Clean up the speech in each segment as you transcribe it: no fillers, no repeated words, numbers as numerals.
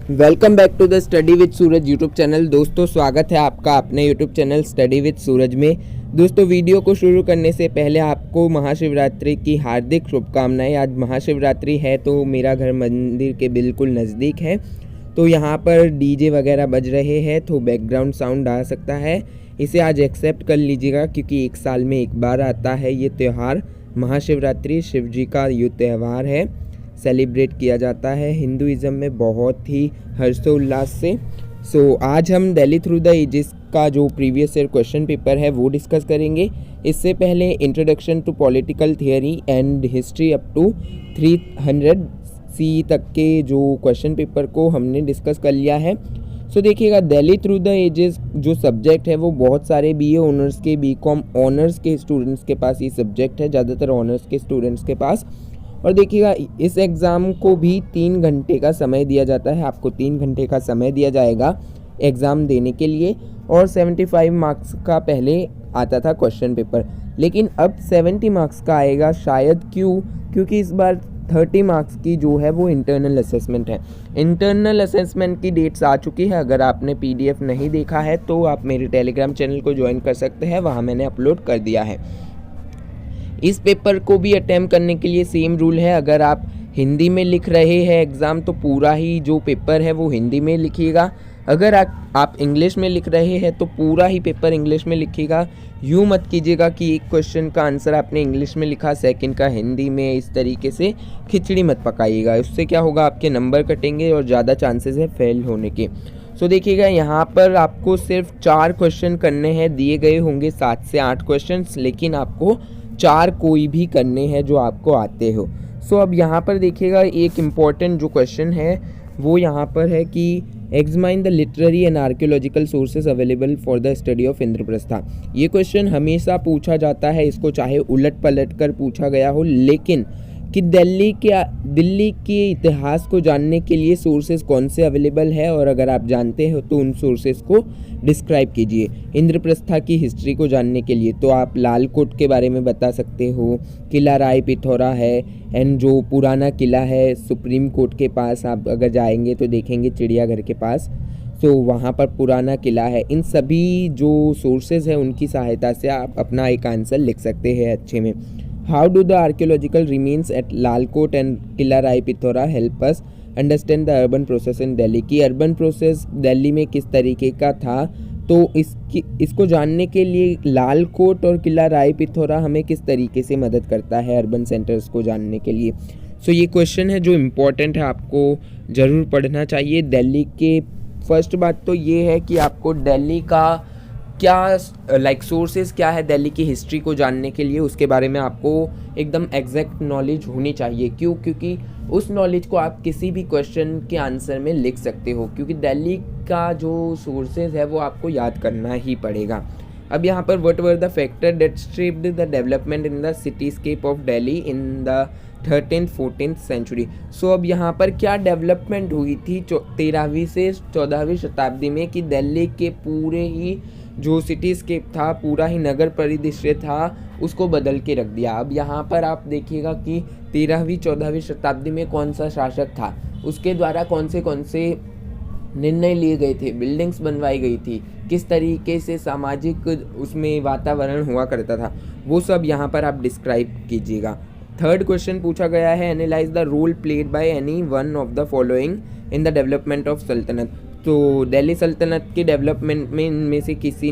Welcome back to the study with Suraj YouTube channel. दोस्तों स्वागत है आपका अपने YouTube channel study with Suraj में। दोस्तों वीडियो को शुरू करने से पहले आपको महाशिवरात्रि की हार्दिक शुभकामनाएं। आज महाशिवरात्रि है तो मेरा घर मंदिर के बिल्कुल नज़दीक है, तो यहाँ पर डीजे वगैरह बज रहे हैं तो बैकग्राउंड साउंड आ सकता है, इसे आज एक्सेप्ट कर लीजिएगा क्योंकि एक साल में एक बार आता है ये त्यौहार। महाशिवरात्रि शिव जी का ये त्यौहार है, सेलिब्रेट किया जाता है हिंदुइज़्म में बहुत ही हर्षोल्लास से। आज हम दिल्ली थ्रू द एजेस का जो प्रीवियस ईयर क्वेश्चन पेपर है वो डिस्कस करेंगे। इससे पहले introduction to political theory and history up to 300 C तक के जो क्वेश्चन पेपर को हमने डिस्कस कर लिया है। देखिएगा दिल्ली थ्रू द एजेस जो सब्जेक्ट है वो बहुत सारे बीए ऑनर्स के, बीकॉम ऑनर्स के स्टूडेंट्स के पास ये सब्जेक्ट है, ज़्यादातर ऑनर्स के स्टूडेंट्स के पास। और देखिएगा इस एग्ज़ाम को भी 3 घंटे का समय दिया जाता है, आपको 3 घंटे का समय दिया जाएगा एग्ज़ाम देने के लिए। और 75 मार्क्स का पहले आता था क्वेश्चन पेपर, लेकिन अब 70 मार्क्स का आएगा शायद। क्योंकि इस बार 30 मार्क्स की जो है वो इंटरनल असेसमेंट है। इंटरनल असेसमेंट की डेट्स आ चुकी है। अगर आपने पीडीएफ नहीं देखा है तो आप मेरे टेलीग्राम चैनल को ज्वाइन कर सकते हैं, वहाँ मैंने अपलोड कर दिया है। इस पेपर को भी अटैम्प्ट करने के लिए सेम रूल है। अगर आप हिंदी में लिख रहे हैं एग्ज़ाम तो पूरा ही जो पेपर है वो हिंदी में लिखिएगा। अगर आप इंग्लिश में लिख रहे हैं तो पूरा ही पेपर इंग्लिश में लिखिएगा। यूँ मत कीजिएगा कि एक क्वेश्चन का आंसर आपने इंग्लिश में लिखा, सेकंड का हिंदी में, इस तरीके से खिचड़ी मत पकाइएगा। उससे क्या होगा, आपके नंबर कटेंगे और ज़्यादा चांसेस है फेल होने के। देखिएगा यहाँ पर आपको सिर्फ 4 क्वेश्चन करने हैं, दिए गए होंगे 7 से 8 क्वेश्चन, लेकिन आपको 4 कोई भी करने हैं जो आपको आते हो। अब यहाँ पर देखिएगा एक इम्पॉर्टेंट जो क्वेश्चन है वो यहाँ पर है कि examine the literary and archaeological sources available for the study of Indraprastha. ये क्वेश्चन हमेशा पूछा जाता है, इसको चाहे उलट पलट कर पूछा गया हो, लेकिन कि दिल्ली के इतिहास को जानने के लिए सोर्सेज कौन से अवेलेबल है, और अगर आप जानते हो तो उन सोर्सेज को डिस्क्राइब कीजिए। इंद्रप्रस्था की हिस्ट्री को जानने के लिए तो आप लाल कोट के बारे में बता सकते हो, किला राय पिथौरा है, एंड जो पुराना किला है सुप्रीम कोर्ट के पास आप अगर जाएंगे तो देखेंगे चिड़ियाघर के पास, वहाँ पर पुराना किला है। इन सभी जो सोर्सेज हैं उनकी सहायता से आप अपना एक आंसर लिख सकते हैं अच्छे में। How do the archaeological remains at Lalkot and Qila Rai Pithora help us understand the urban process in Delhi. की अर्बन प्रोसेस दिल्ली में किस तरीके का था, तो इसको जानने के लिए लाल कोट और किला राय पिथौरा हमें किस तरीके से मदद करता है अर्बन सेंटर्स को जानने के लिए। ये क्वेश्चन है जो इम्पोर्टेंट है, आपको ज़रूर पढ़ना चाहिए। दिल्ली के फर्स्ट बात तो ये है कि आपको दिल्ली का क्या सोर्सेज क्या है दिल्ली की हिस्ट्री को जानने के लिए, उसके बारे में आपको एकदम एग्जैक्ट नॉलेज होनी चाहिए। क्योंकि उस नॉलेज को आप किसी भी क्वेश्चन के आंसर में लिख सकते हो, क्योंकि दिल्ली का जो सोर्सेज है वो आपको याद करना ही पड़ेगा। अब यहाँ पर what were the factor that shaped the development in the cityscape of Delhi in the 13th 14th century. अब यहाँ पर क्या डेवलपमेंट हुई थी 13वीं से 14वीं शताब्दी में कि दिल्ली के पूरे ही जो सिटीस्केप था, पूरा ही नगर परिदृश्य था, उसको बदल के रख दिया। अब यहाँ पर आप देखिएगा कि 13वीं 14वीं शताब्दी में कौन सा शासक था, उसके द्वारा कौन से निर्णय लिए गए थे, बिल्डिंग्स बनवाई गई थी, किस तरीके से सामाजिक उसमें वातावरण हुआ करता था, वो सब यहाँ पर आप डिस्क्राइब कीजिएगा। थर्ड क्वेश्चन पूछा गया है, analyse the role played by any one of the following in the development of Sultanate. Delhi सल्तनत के डेवलपमेंट में इनमें से किसी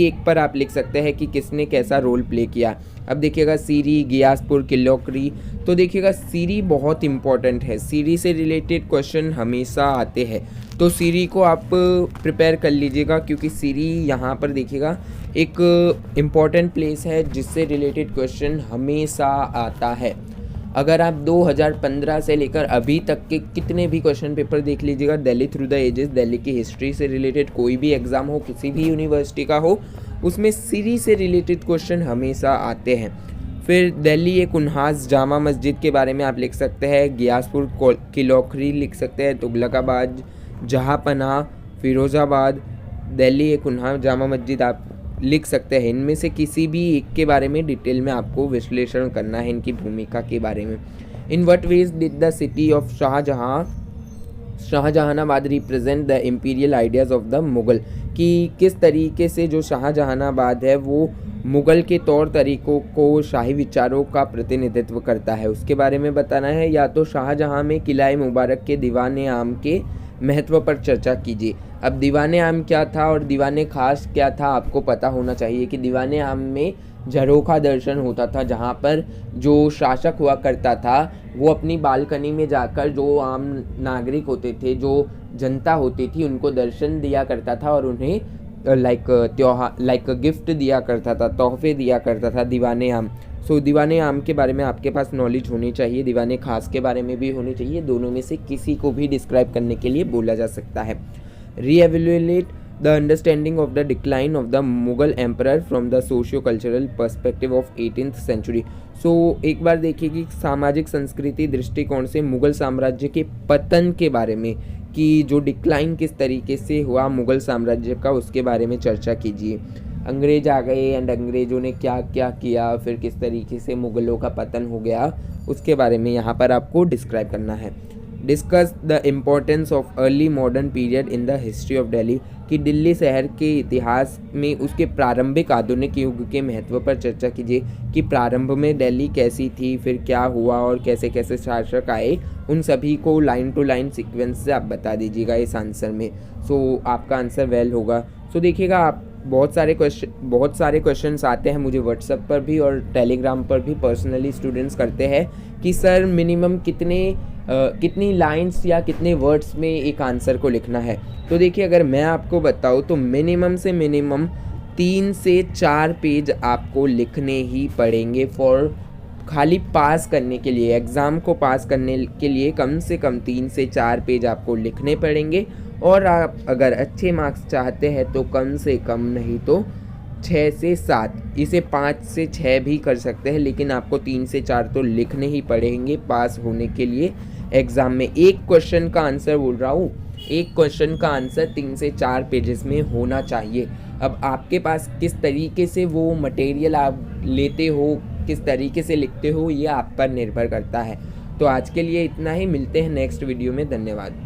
एक पर आप लिख सकते हैं कि किसने कैसा रोल प्ले किया। अब देखिएगा सीरी, गियासपुर, किल्लोकरी। देखिएगा सीरी बहुत इंपॉर्टेंट है, सीरी से रिलेटेड क्वेश्चन हमेशा आते हैं, तो सीरी को आप प्रिपेयर कर लीजिएगा, क्योंकि सीरी यहाँ पर देखिएगा एक इम्पॉर्टेंट प्लेस है जिससे रिलेटेड क्वेश्चन हमेशा आता है। अगर आप 2015 से लेकर अभी तक के कितने भी क्वेश्चन पेपर देख लीजिएगा Delhi through the ages, Delhi की हिस्ट्री से रिलेटेड कोई भी एग्ज़ाम हो, किसी भी यूनिवर्सिटी का हो, उसमें सीरी से रिलेटेड क्वेश्चन हमेशा आते हैं। फिर दिल्ली एक उन्हास जामा मस्जिद के बारे में आप लिख सकते हैं, गियासपुर किलोखरी लिख सकते हैं, तुगलकाबाद, जहाँपनाह, फिरोज़ाबाद, दिल्ली एक उन्हास जामा मस्जिद आप लिख सकते हैं। इनमें से किसी भी एक के बारे में डिटेल में आपको विश्लेषण करना है, इनकी भूमिका के बारे में। In what ways did the city of Shahjahan Shahjahanabad represent the imperial ideas of the Mughal, कि किस तरीके से जो शाहजहानाबाद है वो मुग़ल के तौर तरीक़ों को, शाही विचारों का प्रतिनिधित्व करता है, उसके बारे में बताना है। या तो शाहजहाँ में किला मुबारक के दीवाने आम के महत्व पर चर्चा कीजिए। अब दीवाने आम क्या था और दीवाने खास क्या था, आपको पता होना चाहिए कि दीवाने आम में झरोखा दर्शन होता था, जहाँ पर जो शासक हुआ करता था वो अपनी बालकनी में जाकर जो आम नागरिक होते थे, जो जनता होती थी, उनको दर्शन दिया करता था और उन्हें लाइक गिफ्ट दिया करता था, तोहफे दिया करता था दीवाने आम। सो दीवाने आम के बारे में आपके पास नॉलेज होनी चाहिए, दीवाने खास के बारे में भी होनी चाहिए, दोनों में से किसी को भी डिस्क्राइब करने के लिए बोला जा सकता है। Reevaluate the understanding of the decline of the Mughal emperor from the socio cultural perspective of 18th century. So एक बार देखिए कि सामाजिक संस्कृति दृष्टिकोण से मुगल साम्राज्य के पतन के बारे में, कि जो डिक्लाइन किस तरीके से हुआ मुगल साम्राज्य का, उसके बारे में चर्चा कीजिए। अंग्रेज आ गए एंड अंग्रेज़ों ने क्या क्या किया, फिर किस तरीके से मुग़लों का पतन हो गया, उसके बारे में यहाँ पर आपको डिस्क्राइब करना है। Discuss the importance of early modern period in the history of Delhi, कि दिल्ली शहर के इतिहास में उसके प्रारंभिक आधुनिक युग के महत्व पर चर्चा कीजिए, कि प्रारंभ में दिल्ली कैसी थी, फिर क्या हुआ और कैसे कैसे शासक आए, उन सभी को लाइन टू लाइन सीक्वेंस से आप बता दीजिएगा इस आंसर में। सो आपका आंसर वेल होगा। सो देखिएगा, आप बहुत सारे क्वेश्चंस आते हैं मुझे व्हाट्सएप पर भी और टेलीग्राम पर भी, पर्सनली स्टूडेंट्स करते हैं कि सर मिनिमम कितनी लाइंस या कितने वर्ड्स में एक आंसर को लिखना है। तो देखिए, अगर मैं आपको बताऊं तो मिनिमम से मिनिमम 3 से 4 पेज आपको लिखने ही पड़ेंगे फॉर खाली पास करने के लिए, एग्ज़ाम को पास करने के लिए कम से कम 3 से 4 पेज आपको लिखने पड़ेंगे। और आप अगर अच्छे मार्क्स चाहते हैं तो कम से कम नहीं तो 6 से 7, इसे 5 से 6 भी कर सकते हैं, लेकिन आपको 3 से 4 तो लिखने ही पड़ेंगे पास होने के लिए एग्ज़ाम में। एक क्वेश्चन का आंसर बोल रहा हूँ, एक क्वेश्चन का आंसर 3 से 4 पेजेस में होना चाहिए। अब आपके पास किस तरीके से वो मटेरियल आप लेते हो, किस तरीके से लिखते हो, ये आप पर निर्भर करता है। तो आज के लिए इतना ही, मिलते हैं नेक्स्ट वीडियो में। धन्यवाद।